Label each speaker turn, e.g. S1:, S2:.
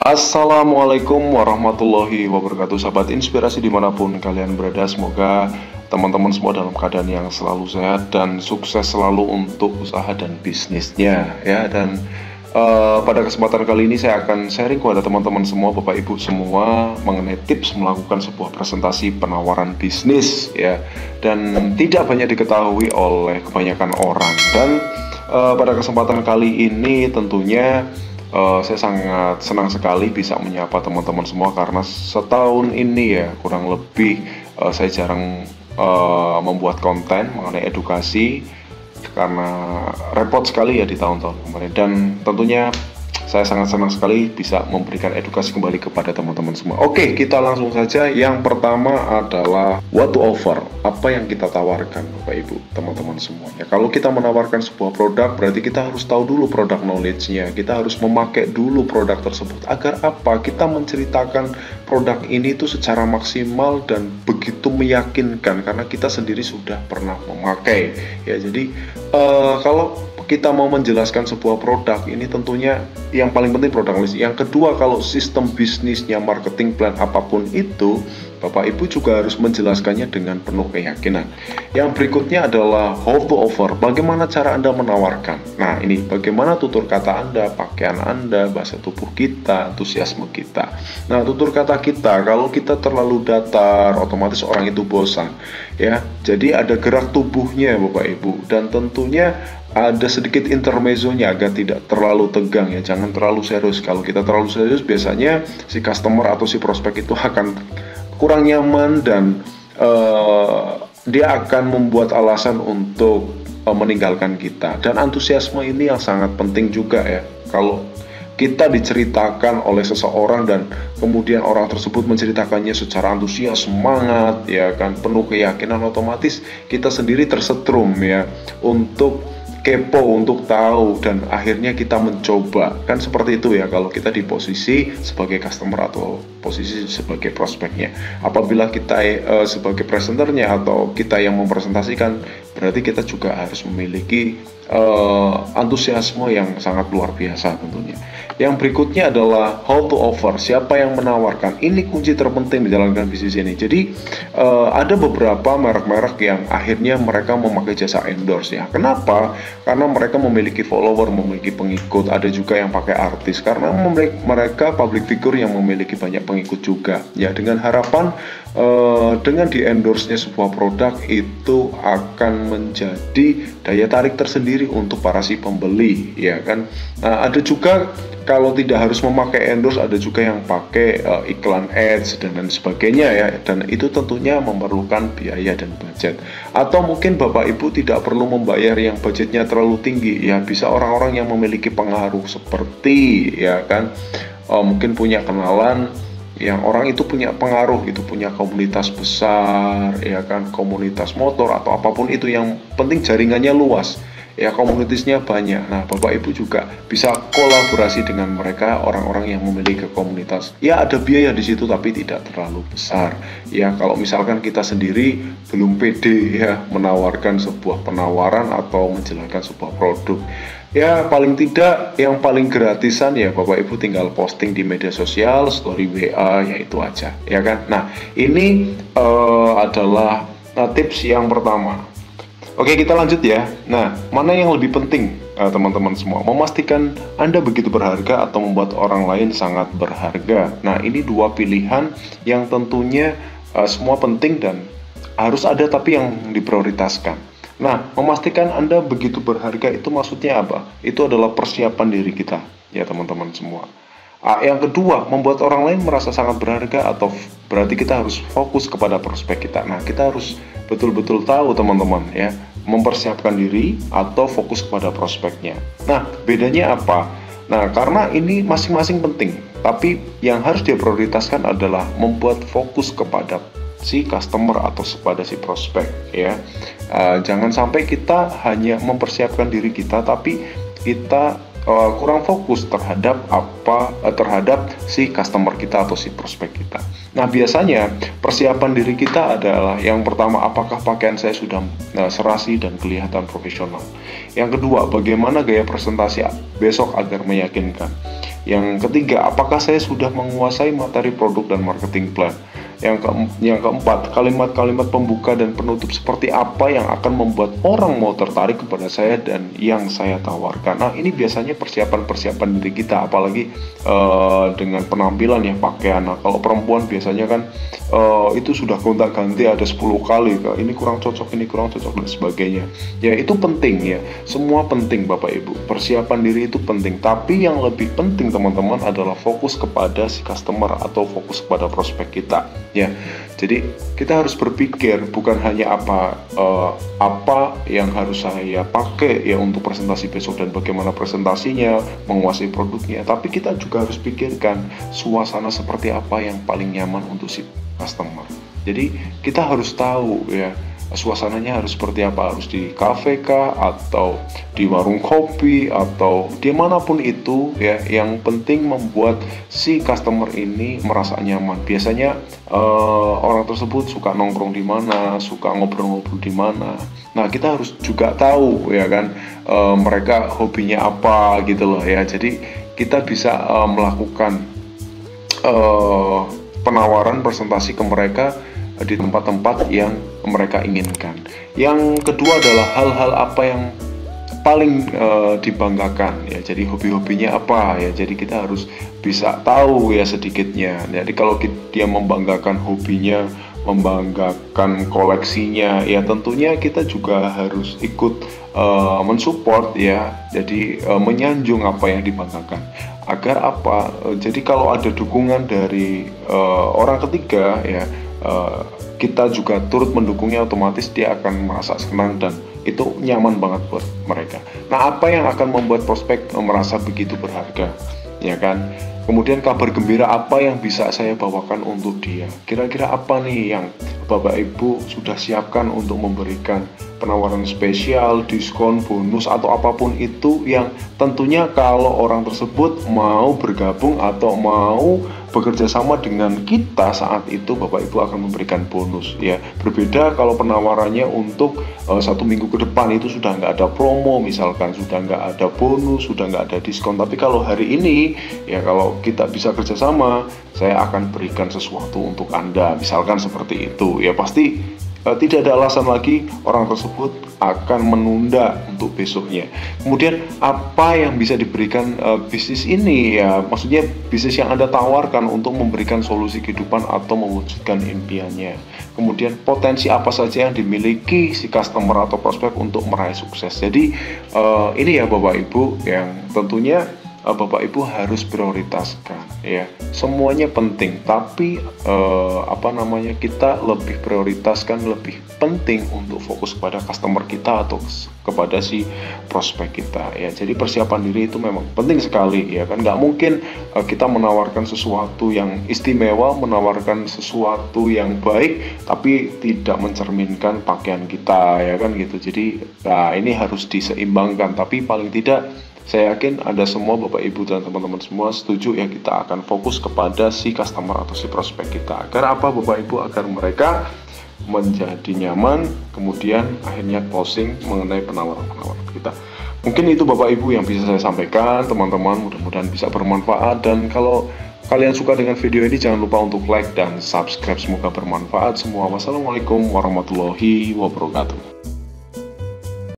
S1: Assalamualaikum warahmatullahi wabarakatuh, sahabat inspirasi dimanapun kalian berada. Semoga teman-teman semua dalam keadaan yang selalu sehat dan sukses selalu untuk usaha dan bisnisnya ya. Dan pada kesempatan kali ini saya akan sharing kepada teman-teman semua, Bapak Ibu semua, mengenai tips melakukan sebuah presentasi penawaran bisnis ya. Dan tidak banyak diketahui oleh kebanyakan orang. Dan pada kesempatan kali ini tentunya saya sangat senang sekali bisa menyapa teman-teman semua, karena setahun ini ya kurang lebih saya jarang membuat konten mengenai edukasi karena repot sekali ya di tahun-tahun kemarin. Dan tentunya saya sangat senang sekali bisa memberikan edukasi kembali kepada teman-teman semua. Oke, kita langsung saja. Yang pertama adalah what to offer. Apa yang kita tawarkan, Bapak Ibu, teman-teman semuanya. Kalau kita menawarkan sebuah produk, berarti kita harus tahu dulu produk knowledge-nya. Kita harus memakai dulu produk tersebut. Agar apa? Kita menceritakan produk ini itu secara maksimal dan begitu meyakinkan karena kita sendiri sudah pernah memakai. Ya, jadi kalau kita mau menjelaskan sebuah produk, ini tentunya yang paling penting produk list. Yang kedua, kalau sistem bisnisnya, marketing plan apapun itu, Bapak Ibu juga harus menjelaskannya dengan penuh keyakinan. Yang berikutnya adalah how to offer. Bagaimana cara Anda menawarkan? Nah, ini bagaimana tutur kata Anda, pakaian Anda, bahasa tubuh kita, antusiasme kita. Nah, tutur kata kita, kalau kita terlalu datar, otomatis orang itu bosan. Ya, jadi ada gerak tubuhnya, Bapak Ibu, dan tentunya ada sedikit intermezzonya agar tidak terlalu tegang ya, jangan terlalu serius. Kalau kita terlalu serius, biasanya si customer atau si prospek itu akan kurang nyaman dan dia akan membuat alasan untuk meninggalkan kita. Dan antusiasme ini yang sangat penting juga ya. Kalau kita diceritakan oleh seseorang dan kemudian orang tersebut menceritakannya secara antusias, semangat ya kan, penuh keyakinan, otomatis kita sendiri tersetrum ya untuk kepo, untuk tahu, dan akhirnya kita mencoba. Kan seperti itu ya kalau kita di posisi sebagai customer atau posisi sebagai prospeknya. Apabila kita sebagai presenternya atau kita yang mempresentasikan, berarti kita juga harus memiliki antusiasme yang sangat luar biasa tentunya. Yang berikutnya adalah how to offer. Siapa yang menawarkan? Ini kunci terpenting menjalankan bisnis ini. Jadi ada beberapa merek-merek yang akhirnya mereka memakai jasa endorse ya. Kenapa? Karena mereka memiliki follower, memiliki pengikut. Ada juga yang pakai artis karena mereka public figure yang memiliki banyak pengikut juga. Ya, dengan harapan dengan di endorse-nya sebuah produk itu akan menjadi daya tarik tersendiri untuk para si pembeli ya kan. Nah, ada juga kalau tidak harus memakai endorse, ada juga yang pakai iklan ads dan lain sebagainya ya, dan itu tentunya memerlukan biaya dan budget. Atau mungkin Bapak Ibu tidak perlu membayar yang budgetnya terlalu tinggi ya, bisa orang-orang yang memiliki pengaruh seperti ya kan, mungkin punya kenalan yang orang itu punya pengaruh, itu punya komunitas besar ya kan, komunitas motor atau apapun itu, yang penting jaringannya luas ya, komunitasnya banyak. Nah, Bapak Ibu juga bisa kolaborasi dengan mereka, orang-orang yang memiliki komunitas. Ya, ada biaya di situ tapi tidak terlalu besar. Ya, kalau misalkan kita sendiri belum pede ya menawarkan sebuah penawaran atau menjelaskan sebuah produk. Ya, paling tidak yang paling gratisan ya Bapak Ibu tinggal posting di media sosial, story WA, ya itu aja ya kan. Nah, ini adalah tips yang pertama. Oke, kita lanjut ya. Nah, mana yang lebih penting teman-teman semua? Memastikan Anda begitu berharga atau membuat orang lain sangat berharga. Nah, ini dua pilihan yang tentunya semua penting dan harus ada, tapi yang diprioritaskan. Nah, memastikan Anda begitu berharga itu maksudnya apa? Itu adalah persiapan diri kita ya teman-teman semua. Yang kedua, membuat orang lain merasa sangat berharga, atau berarti kita harus fokus kepada prospek kita. Nah, kita harus betul-betul tahu teman-teman ya, mempersiapkan diri atau fokus kepada prospeknya. Nah, bedanya apa? Nah, karena ini masing-masing penting, tapi yang harus diprioritaskan adalah membuat fokus kepada si customer atau kepada si prospek ya. Jangan sampai kita hanya mempersiapkan diri kita, tapi kita kurang fokus terhadap terhadap si customer kita atau si prospek kita. Nah, biasanya persiapan diri kita adalah yang pertama, apakah pakaian saya sudah serasi dan kelihatan profesional. Yang kedua, bagaimana gaya presentasi besok agar meyakinkan. Yang ketiga, apakah saya sudah menguasai materi produk dan marketing plan. Yang keempat, kalimat-kalimat pembuka dan penutup seperti apa yang akan membuat orang mau tertarik kepada saya dan yang saya tawarkan. Nah, ini biasanya persiapan diri kita, apalagi dengan penampilan ya, pakaian. Nah, kalau perempuan biasanya kan itu sudah gonta-ganti ada 10 kali, ini kurang cocok, ini kurang cocok dan sebagainya. Ya, itu penting ya. Semua penting Bapak Ibu. Persiapan diri itu penting, tapi yang lebih penting teman-teman adalah fokus kepada si customer atau fokus kepada prospek kita. Ya, jadi kita harus berpikir bukan hanya apa yang harus saya pakai ya untuk presentasi besok dan bagaimana presentasinya, menguasai produknya, tapi kita juga harus pikirkan suasana seperti apa yang paling nyaman untuk si customer. Jadi kita harus tahu ya, suasananya harus seperti apa, harus di kafe kah, atau di warung kopi, atau dimanapun itu ya, yang penting membuat si customer ini merasa nyaman. Biasanya orang tersebut suka nongkrong di mana, suka ngobrol-ngobrol di mana. Nah, kita harus juga tahu ya kan, mereka hobinya apa gitu loh ya. Jadi kita bisa melakukan penawaran presentasi ke mereka di tempat-tempat yang mereka inginkan. Yang kedua adalah hal-hal apa yang paling dibanggakan ya. Jadi hobi-hobinya apa ya. Jadi kita harus bisa tahu ya sedikitnya. Jadi kalau dia membanggakan hobinya, membanggakan koleksinya, ya tentunya kita juga harus ikut mensupport ya. Jadi menyanjung apa yang dibanggakan. Agar apa? Jadi kalau ada dukungan dari orang ketiga ya, kita juga turut mendukungnya, otomatis dia akan merasa senang dan itu nyaman banget buat mereka. Nah, apa yang akan membuat prospek merasa begitu berharga, ya kan? Kemudian kabar gembira apa yang bisa saya bawakan untuk dia? Kira-kira apa nih yang Bapak Ibu sudah siapkan untuk memberikan penawaran spesial, diskon, bonus, atau apapun itu yang tentunya kalau orang tersebut mau bergabung atau mau bekerja sama dengan kita saat itu, Bapak Ibu akan memberikan bonus ya. Berbeda kalau penawarannya untuk 1 minggu ke depan, itu sudah nggak ada promo misalkan, sudah nggak ada bonus, sudah nggak ada diskon. Tapi kalau hari ini ya, kalau kita bisa kerjasama, saya akan berikan sesuatu untuk Anda misalkan seperti itu ya. Pasti tidak ada alasan lagi orang tersebut akan menunda untuk besoknya. Kemudian apa yang bisa diberikan bisnis ini ya, maksudnya bisnis yang Anda tawarkan untuk memberikan solusi kehidupan atau mewujudkan impiannya. Kemudian potensi apa saja yang dimiliki si customer atau prospek untuk meraih sukses. Jadi ini ya Bapak Ibu yang tentunya Bapak Ibu harus prioritaskan ya. Semuanya penting, tapi kita lebih prioritaskan, lebih penting untuk fokus kepada customer kita atau kepada si prospek kita ya. Jadi persiapan diri itu memang penting sekali ya kan. Nggak mungkin kita menawarkan sesuatu yang istimewa, menawarkan sesuatu yang baik, tapi tidak mencerminkan pakaian kita ya kan gitu. Jadi ini harus diseimbangkan, tapi paling tidak saya yakin Anda semua, Bapak Ibu dan teman-teman semua setuju ya, kita akan fokus kepada si customer atau si prospek kita. Agar apa Bapak Ibu? Agar mereka menjadi nyaman, kemudian akhirnya closing mengenai penawaran-penawaran kita. Mungkin itu Bapak Ibu yang bisa saya sampaikan, teman-teman, mudah-mudahan bisa bermanfaat. Dan kalau kalian suka dengan video ini, jangan lupa untuk like dan subscribe, semoga bermanfaat semua. Wassalamualaikum warahmatullahi wabarakatuh.